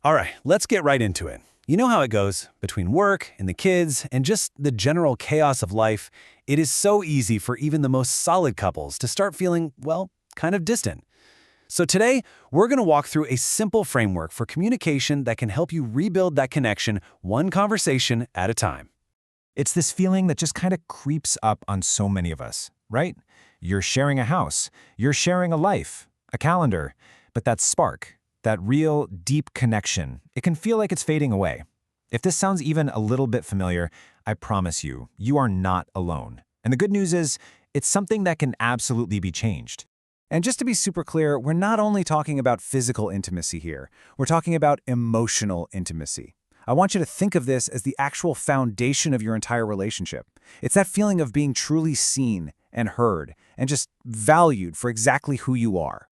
All right, let's get right into it. You know how it goes. Between work and the kids and just the general chaos of life, it is so easy for even the most solid couples to start feeling, well, kind of distant. So today, we're going to walk through a simple framework for communication that can help you rebuild that connection one conversation at a time. It's this feeling that just kind of creeps up on so many of us, right? You're sharing a house, you're sharing a life, a calendar, but that spark, that real, deep connection, it can feel like it's fading away. If this sounds even a little bit familiar, I promise you, you are not alone. And the good news is, it's something that can absolutely be changed. And just to be super clear, we're not only talking about physical intimacy here, we're talking about emotional intimacy. I want you to think of this as the actual foundation of your entire relationship. It's that feeling of being truly seen and heard and just valued for exactly who you are.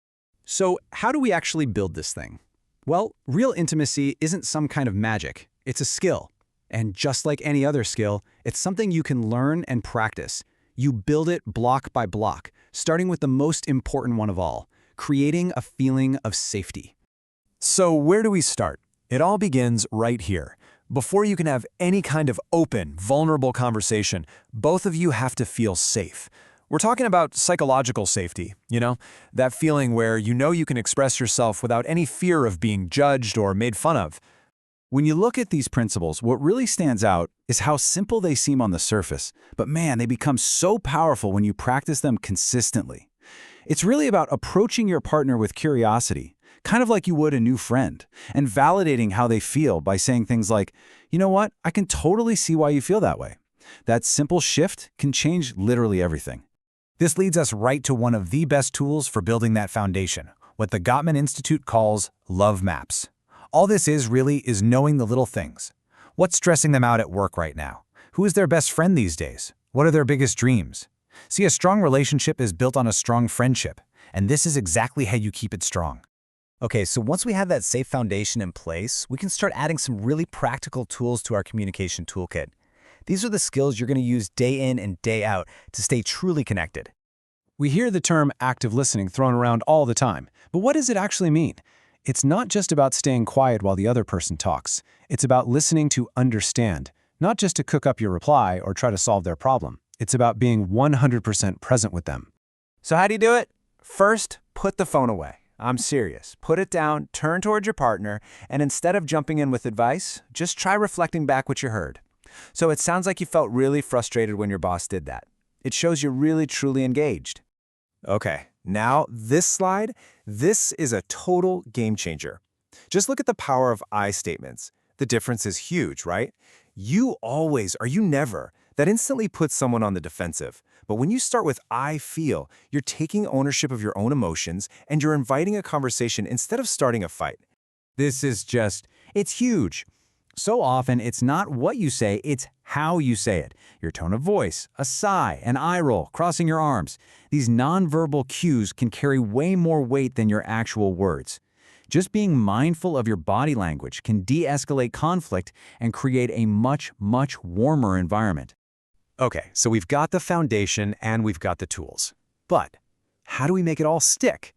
So how do we actually build this thing? Well, real intimacy isn't some kind of magic. It's a skill. And just like any other skill, it's something you can learn and practice. You build it block by block, starting with the most important one of all, creating a feeling of safety. So where do we start? It all begins right here. Before you can have any kind of open, vulnerable conversation, both of you have to feel safe. We're talking about psychological safety, that feeling where you know you can express yourself without any fear of being judged or made fun of. When you look at these principles, what really stands out is how simple they seem on the surface, but man, they become so powerful when you practice them consistently. It's really about approaching your partner with curiosity, kind of like you would a new friend, and validating how they feel by saying things like, you know what, I can totally see why you feel that way. That simple shift can change literally everything. This leads us right to one of the best tools for building that foundation, what the Gottman Institute calls love maps. All this is really is knowing the little things. What's stressing them out at work right now? Who is their best friend these days? What are their biggest dreams? See, a strong relationship is built on a strong friendship, and this is exactly how you keep it strong. Okay, so once we have that safe foundation in place, we can start adding some really practical tools to our communication toolkit. These are the skills you're going to use day in and day out to stay truly connected. We hear the term active listening thrown around all the time, but what does it actually mean? It's not just about staying quiet while the other person talks. It's about listening to understand, not just to cook up your reply or try to solve their problem. It's about being 100% present with them. So how do you do it? First, put the phone away. I'm serious. Put it down, turn towards your partner, and instead of jumping in with advice, just try reflecting back what you heard. So it sounds like you felt really frustrated when your boss did that. It shows you're really truly engaged. Okay, now this slide, this is a total game changer. Just look at the power of I statements. The difference is huge, right? You always or you never. That instantly puts someone on the defensive. But when you start with I feel, you're taking ownership of your own emotions and you're inviting a conversation instead of starting a fight. It's huge. So often, it's not what you say, it's how you say it. Your tone of voice, a sigh, an eye roll, crossing your arms. These nonverbal cues can carry way more weight than your actual words. Just being mindful of your body language can de-escalate conflict and create a much, much warmer environment. Okay, so we've got the foundation and we've got the tools. But how do we make it all stick?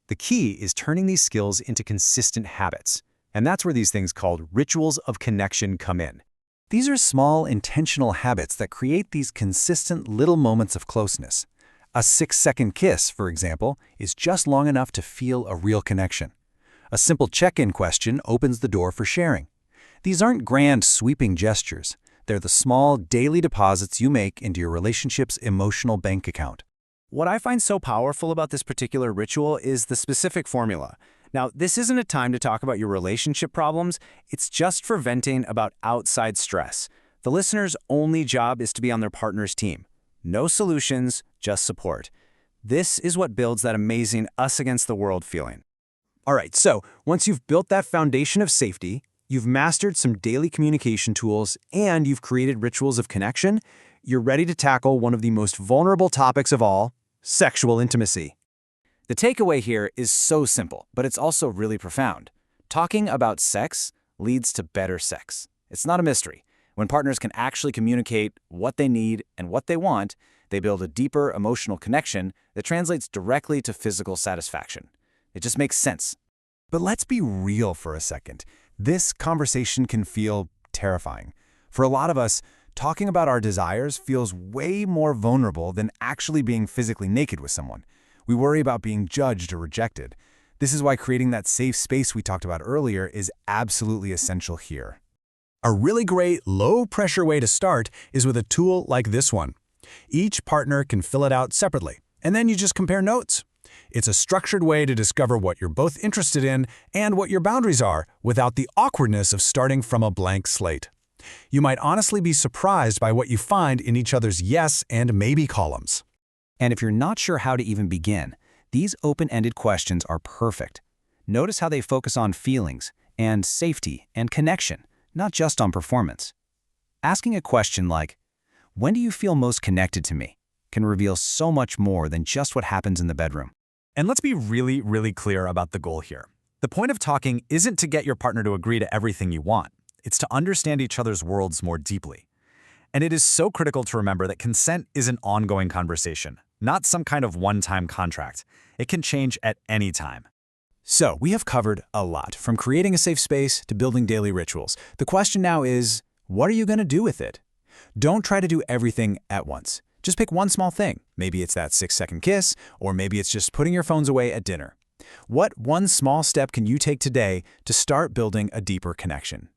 The key is turning these skills into consistent habits. And that's where these things called rituals of connection come in. These are small, intentional habits that create these consistent little moments of closeness. A 6-second kiss, for example, is just long enough to feel a real connection. A simple check-in question opens the door for sharing. These aren't grand, sweeping gestures. They're the small, daily deposits you make into your relationship's emotional bank account. What I find so powerful about this particular ritual is the specific formula. Now, this isn't a time to talk about your relationship problems. It's just for venting about outside stress. The listener's only job is to be on their partner's team. No solutions, just support. This is what builds that amazing us against the world feeling. All right, so once you've built that foundation of safety, you've mastered some daily communication tools, and you've created rituals of connection, you're ready to tackle one of the most vulnerable topics of all, sexual intimacy. The takeaway here is so simple, but it's also really profound. Talking about sex leads to better sex. It's not a mystery. When partners can actually communicate what they need and what they want, they build a deeper emotional connection that translates directly to physical satisfaction. It just makes sense. But let's be real for a second. This conversation can feel terrifying. For a lot of us, talking about our desires feels way more vulnerable than actually being physically naked with someone. We worry about being judged or rejected. This is why creating that safe space we talked about earlier is absolutely essential here. A really great, low-pressure way to start is with a tool like this one. Each partner can fill it out separately, and then you just compare notes. It's a structured way to discover what you're both interested in and what your boundaries are without the awkwardness of starting from a blank slate. You might honestly be surprised by what you find in each other's yes and maybe columns. And if you're not sure how to even begin, these open-ended questions are perfect. Notice how they focus on feelings and safety and connection, not just on performance. Asking a question like, "When do you feel most connected to me?" can reveal so much more than just what happens in the bedroom. And let's be really, really clear about the goal here. The point of talking isn't to get your partner to agree to everything you want. It's to understand each other's worlds more deeply. And it is so critical to remember that consent is an ongoing conversation, not some kind of one-time contract. It can change at any time. So, we have covered a lot, from creating a safe space to building daily rituals. The question now is, what are you going to do with it? Don't try to do everything at once. Just pick one small thing. Maybe it's that 6-second kiss, or maybe it's just putting your phones away at dinner. What one small step can you take today to start building a deeper connection?